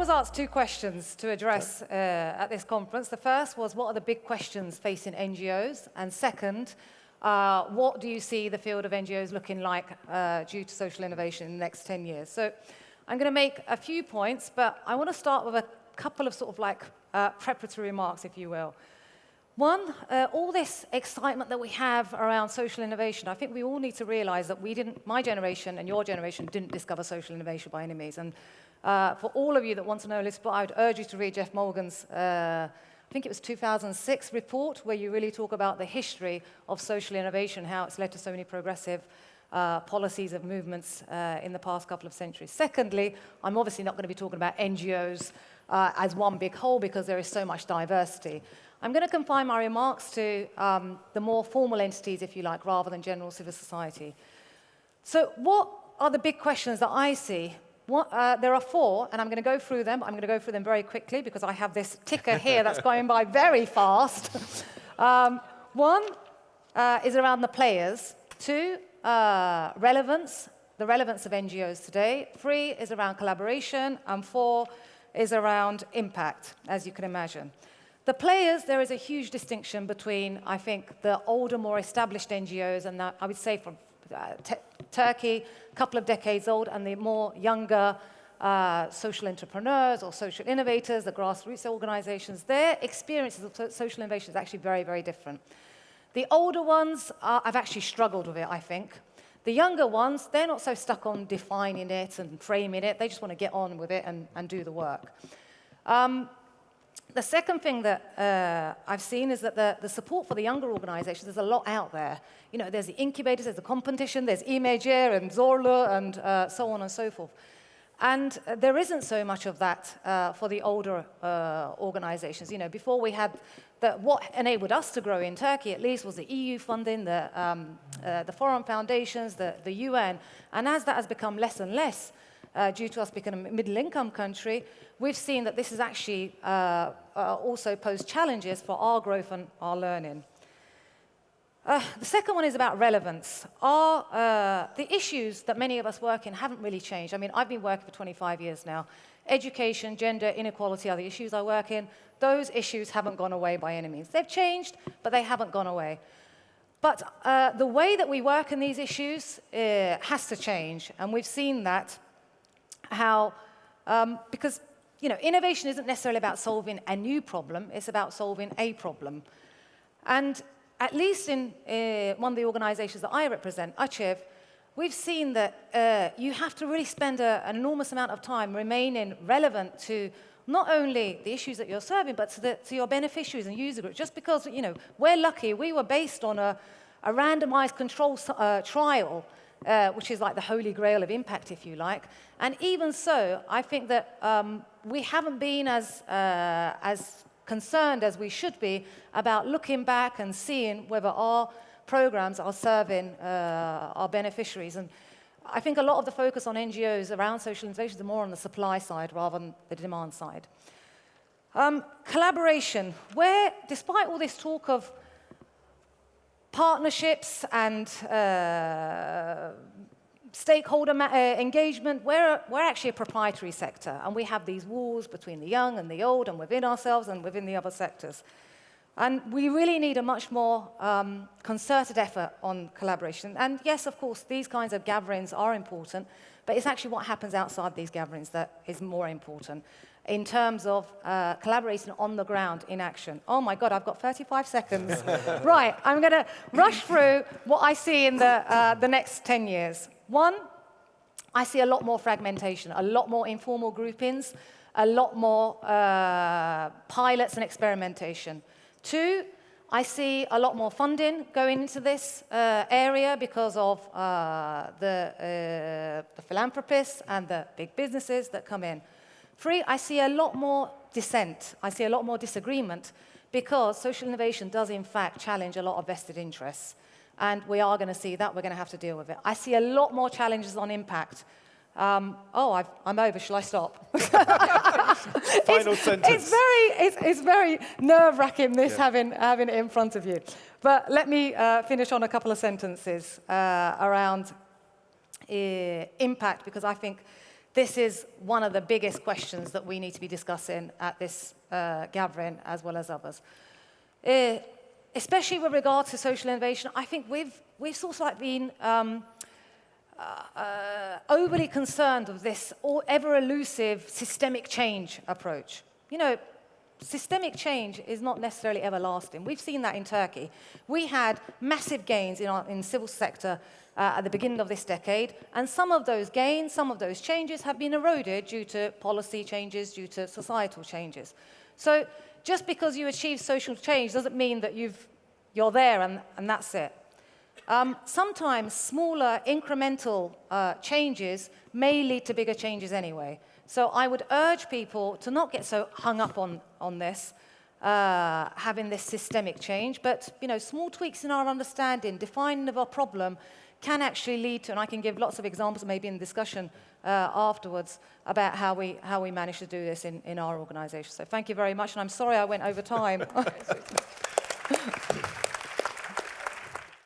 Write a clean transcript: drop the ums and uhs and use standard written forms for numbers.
was asked two questions to address at this conference. The first was, what are the big questions facing NGOs? And second, what do you see the field of NGOs looking like due to social innovation in the next 10 years? So I'm going to make a few points, but I want to start with a couple of sort of like preparatory remarks, if you will. One, all this excitement that we have around social innovation, I think we all need to realize that my generation and your generation didn't discover social innovation by any means. And for all of you that want to know a little bit, I would urge you to read Jeff Morgan's, I think it was 2006 report, where you really talk about the history of social innovation, how it's led to so many progressive policies of movements in the past couple of centuries. Secondly, I'm obviously not going to be talking about NGOs as one big whole because there is so much diversity. I'm going to confine my remarks to the more formal entities, if you like, rather than general civil society. So what are the big questions that I see? There are four, and I'm going to go through them. I'm going to go through them very quickly because I have this ticker here that's going by very fast. One is around the players. Two, relevance, the relevance of NGOs today. Three is around collaboration. And four is around impact, as you can imagine. The players, there is a huge distinction between, I think, the older, more established NGOs, and that, I would say from Turkey, a couple of decades old, and the more younger social entrepreneurs or social innovators, the grassroots organizations. Their experiences of social innovation is actually very, very different. The older ones have actually struggled with it, I think. The younger ones, they're not so stuck on defining it and framing it. They just want to get on with it and do the work. The second thing that I've seen is that the support for the younger organizations, there's a lot out there. You know, there's the incubators, there's the competition, there's Imagir and Zorlu and so on and so forth. And there isn't so much of that for the older organizations. You know, before we had, what enabled us to grow in Turkey, at least, was the EU funding, the foreign foundations, the UN. And as that has become less and less, due to us becoming a middle-income country, we've seen that this has actually also posed challenges for our growth and our learning. The second one is about relevance. The issues that many of us work in haven't really changed. I mean, I've been working for 25 years now. Education, gender, inequality are the issues I work in. Those issues haven't gone away by any means. They've changed, but they haven't gone away. But the way that we work in these issues has to change, and we've seen that because, you know, innovation isn't necessarily about solving a new problem, it's about solving a problem. And at least in one of the organizations that I represent, Achev, we've seen that you have to really spend an enormous amount of time remaining relevant to not only the issues that you're serving, but to your beneficiaries and user groups. Just because, you know, we're lucky, we were based on a randomized control trial, which is like the holy grail of impact, if you like. And even so, I think that we haven't been as concerned as we should be about looking back and seeing whether our programs are serving our beneficiaries. And I think a lot of the focus on NGOs around social innovation is more on the supply side rather than the demand side. Collaboration, where despite all this talk of partnerships and stakeholder engagement, we're actually a proprietary sector, and we have these wars between the young and the old, and within ourselves and within the other sectors. And we really need a much more concerted effort on collaboration. And yes, of course, these kinds of gatherings are important, but it's actually what happens outside these gatherings that is more important in terms of collaboration on the ground in action. Oh my God, I've got 35 seconds. Right, I'm going to rush through what I see in the next 10 years. One, I see a lot more fragmentation, a lot more informal groupings, a lot more pilots and experimentation. Two, I see a lot more funding going into this area because of the philanthropists and the big businesses that come in. Three, I see a lot more dissent. I see a lot more disagreement because social innovation does, in fact, challenge a lot of vested interests. And we are going to see that. We're going to have to deal with it. I see a lot more challenges on impact. I'm over. Shall I stop? Final sentence. It's very nerve-wracking, this, having it in front of you. But let me finish on a couple of sentences around impact, because I think this is one of the biggest questions that we need to be discussing at this gathering, as well as others. Especially with regard to social innovation, I think we've sort of like been overly concerned with this ever-elusive systemic change approach. You know, systemic change is not necessarily everlasting. We've seen that in Turkey. We had massive gains in civil sector at the beginning of this decade, and some of those gains, some of those changes have been eroded due to policy changes, due to societal changes. So just because you achieve social change doesn't mean that you're there and that's it. Sometimes smaller incremental changes may lead to bigger changes anyway. So I would urge people to not get so hung up on this, having this systemic change, but small tweaks in our understanding, defining of our problem, can actually lead to, and I can give lots of examples maybe in the discussion afterwards about how we manage to do this in our organisation. So thank you very much, and I'm sorry I went over time.